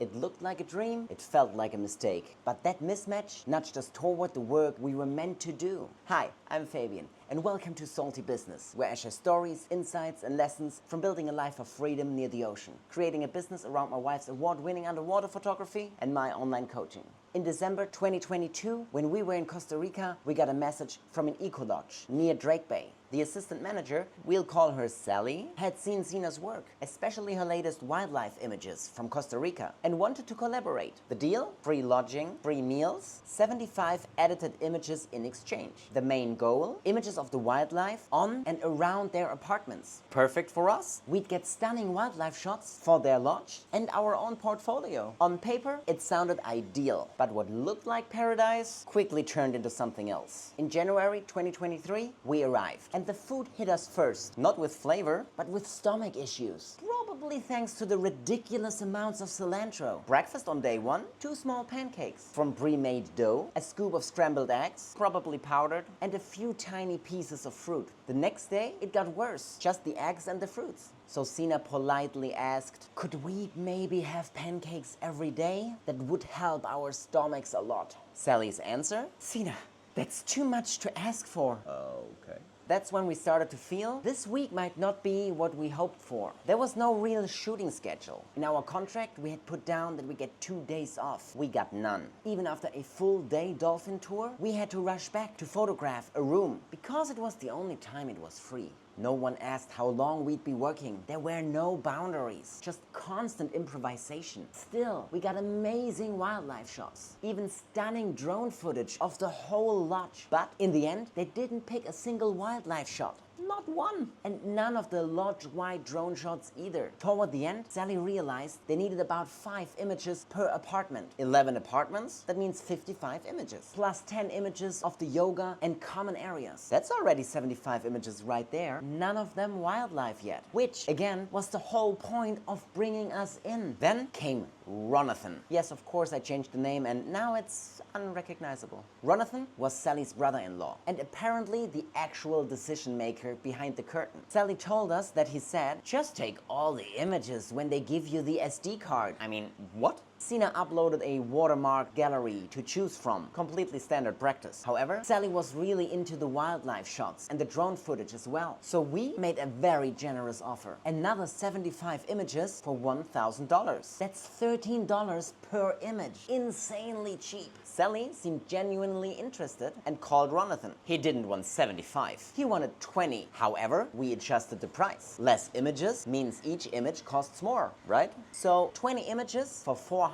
It looked like a dream, it felt like a mistake. But that mismatch nudged us toward the work we were meant to do. Hi, I'm Fabian, and welcome to Salty Business, where I share stories, insights, and lessons from building a life of freedom near the ocean, creating a business around my wife's award-winning underwater photography and my online coaching. In December 2022, when we were in Costa Rica, we got a message from an eco-lodge near Drake Bay. The assistant manager, we'll call her Sally, had seen Sina's work, especially her latest wildlife images from Costa Rica, and wanted to collaborate. The deal? Free lodging, free meals, 75 edited images in exchange. The main goal? Images of the wildlife on and around their apartments. Perfect for us. We'd get stunning wildlife shots for their lodge and our own portfolio. On paper, it sounded ideal, but what looked like paradise quickly turned into something else. In January 2023, we arrived. And the food hit us first, not with flavor, but with stomach issues. Probably thanks to the ridiculous amounts of cilantro. Breakfast on day one, 2 small pancakes. From pre-made dough, a scoop of scrambled eggs, probably powdered, and a few tiny pieces of fruit. The next day, it got worse, just the eggs and the fruits. So Sina politely asked, could we maybe have pancakes every day? That would help our stomachs a lot. Sally's answer? Sina, that's too much to ask for. Okay. That's when we started to feel this week might not be what we hoped for. There was no real shooting schedule. In our contract, we had put down that we get 2 days off. We got none. Even after a full day dolphin tour, we had to rush back to photograph a room because it was the only time it was free. No one asked how long we'd be working. There were no boundaries, just constant improvisation. Still, we got amazing wildlife shots, even stunning drone footage of the whole lodge. But in the end, they didn't pick a single wildlife shot. Not one. And none of the lodge-wide drone shots either. Toward the end, Sally realized they needed about 5 images per apartment. 11 apartments, that means 55 images. Plus 10 images of the yoga and common areas. That's already 75 images right there. None of them wildlife yet. Which, again, was the whole point of bringing us in. Then came Ronathan. Yes, of course I changed the name and now it's unrecognizable. Ronathan was Sally's brother-in-law and apparently the actual decision maker behind the curtain. Sally told us that he said, just take all the images when they give you the SD card. I mean, what? Sina uploaded a watermark gallery to choose from, completely standard practice. However, Sally was really into the wildlife shots and the drone footage as well. So we made a very generous offer. Another 75 images for $1,000. That's $13 per image. Insanely cheap. Sally seemed genuinely interested and called Ronathan. He didn't want 75. He wanted 20. However, we adjusted the price. Less images means each image costs more, right? So 20 images for $400.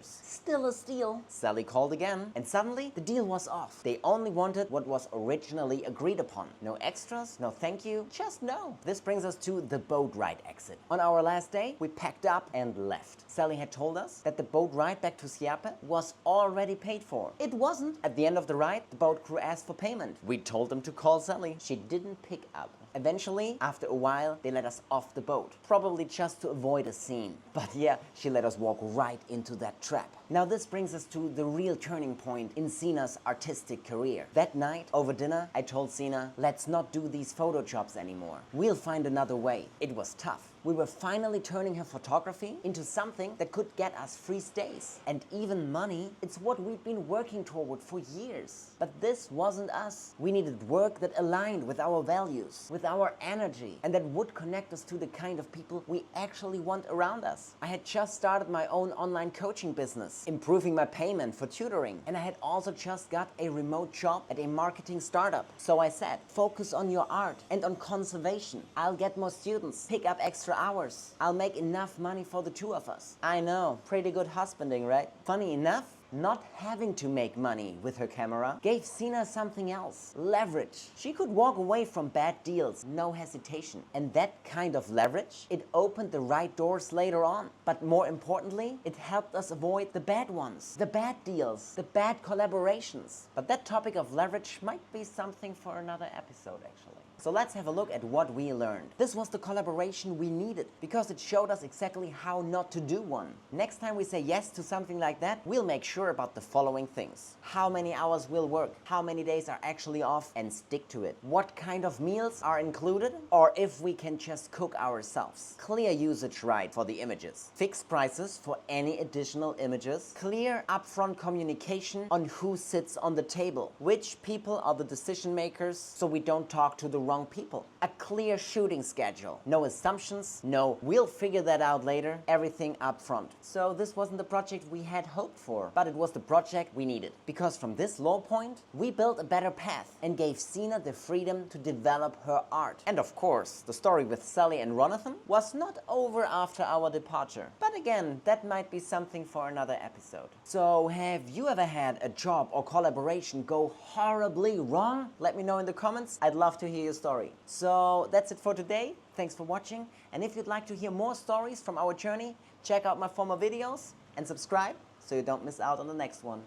Still a steal. Sally called again, and suddenly the deal was off. They only wanted what was originally agreed upon. No extras, no thank you, just no. This brings us to the boat ride exit. On our last day, we packed up and left. Sally had told us that the boat ride back to Siape was already paid for. It wasn't. At the end of the ride, the boat crew asked for payment. We told them to call Sally. She didn't pick up. Eventually, after a while, they let us off the boat, probably just to avoid a scene. But yeah, she let us walk right into that trap. Now this brings us to the real turning point in Sina's artistic career. That night, over dinner, I told Sina, let's not do these photo jobs anymore. We'll find another way. It was tough. We were finally turning her photography into something that could get us free stays. And even money. It's what we'd been working toward for years. But this wasn't us. We needed work that aligned with our values, with our energy, and that would connect us to the kind of people we actually want around us. I had just started my own online coaching business, improving my payment for tutoring, and I had also just got a remote job at a marketing startup. So I said, focus on your art and on conservation. I'll get more students, pick up extra hours. I'll make enough money for the 2 of us. I know, pretty good husbanding, right? Funny enough, not having to make money with her camera gave Sina something else. Leverage. She could walk away from bad deals, no hesitation. And that kind of leverage, it opened the right doors later on. But more importantly, it helped us avoid the bad ones, the bad deals, the bad collaborations. But that topic of leverage might be something for another episode, actually. So let's have a look at what we learned. This was the collaboration we needed because it showed us exactly how not to do one. Next time we say yes to something like that, we'll make sure about the following things. How many hours we'll work, how many days are actually off, and stick to it. What kind of meals are included, or if we can just cook ourselves. Clear usage right for the images. Fixed prices for any additional images. Clear upfront communication on who sits on the table. Which people are the decision makers so we don't talk to the wrong people. A clear shooting schedule. No assumptions, no we'll figure that out later, everything up front. So this wasn't the project we had hoped for, but it was the project we needed. Because from this low point, we built a better path and gave Sina the freedom to develop her art. And of course, the story with Sally and Ronathan was not over after our departure. But again, that might be something for another episode. So have you ever had a job or collaboration go horribly wrong? Let me know in the comments. I'd love to hear your story. So that's it for today. Thanks for watching. And if you'd like to hear more stories from our journey, check out my former videos and subscribe so you don't miss out on the next one.